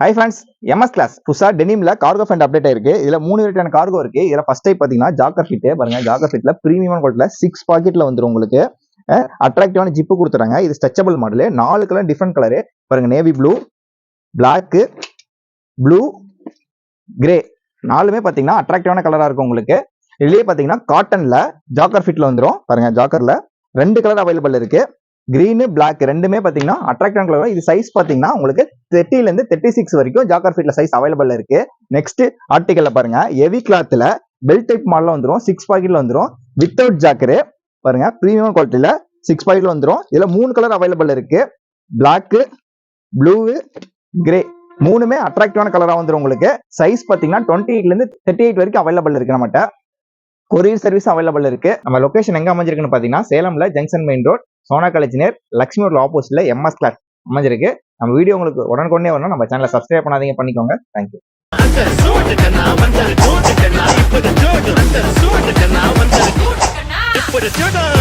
Hi friends, MS class புதுசா டெனிம்ல cargo fund update ஆயிருக்கு. இதுல 3 வெரைட்டியான கார்கோ இருக்கு. இதுல ஃபர்ஸ்ட் டைப் பாத்தீங்கன்னா ஜாக்கர் ஃபிட் பாருங்க. ஜாக்கர் ஃபிட்ல பிரீமியம் குவாலிட்டில 6 பாக்கெட்ல வந்துரும் உங்களுக்கு. அட்ராக்டிவான ஜிப்பு கொடுத்துறாங்க. இது stretchable model. 4 colour different colour பாருங்க. Navy blue, black, blue, grey 4மே பாத்தீங்கன்னா அட்ராக்டிவான கலரா இருக்கும் உங்களுக்கு. இதுலயே பாத்தீங்கன்னா காட்டன்ல ஜாக்கர் ஃபிட்ல வந்துரும் பாருங்க. ஜாக்கர்ல 2 கலர் அவைலபிள் இருக்கு. கிரீன், பிளாக் ரெண்டுமே பாத்தீங்கன்னா அட்ராக்டிவான கலர். இது சைஸ் பாத்தீங்கன்னா உங்களுக்கு 30 ல இருந்து 36 வரைக்கும் ஜாக்கர் ஃபிட்ல சைஸ் அவைலபிள் இருக்கு. நெக்ஸ்ட் ஆர்டிகல்ல பாருங்க. ஹெவி கிளாத்ல பெல் டைப் மாடல்ல வந்துரும். 6 பாக்கெட்ல வந்துரும். வித்தவுட் ஜாக்கர் பாருங்க. பிரீமியம் குவாலிட்டில 6 பாக்கெட்ல வந்துரும். இதுல 3 கலர் அவைலபிள் இருக்கு. பிளாக், ப்ளூ, கிரே 3மே அட்ராக்டிவான கலரா வந்துரும் உங்களுக்கு. சைஸ் பாத்தீங்கன்னா 28 ல இருந்து 38 வரைக்கும் அவைலபிள் இருக்கு. நம்மகிட்ட கொரியர் சர்வீஸ் அவைலபிள் இருக்கு. நம்ம லொகேஷன் எங்க அமைஞ்சிருக்குன்னு பாத்தீங்கன்னா சேலம்ல junction main road, Sona college near, Lakshmi ரோட்ல ஆப்போசிட்ல எம்எஸ் கிளாஸ் அமைஞ்சிருக்கு. நம்ம வீடியோ உங்களுக்கு உடனுக்குடனே வரணும். நம்ம சேனலை சப்ஸ்கிரைப் பண்ணாதீங்க, பண்ணிக்கோங்க. தேங்க்யூ. Put a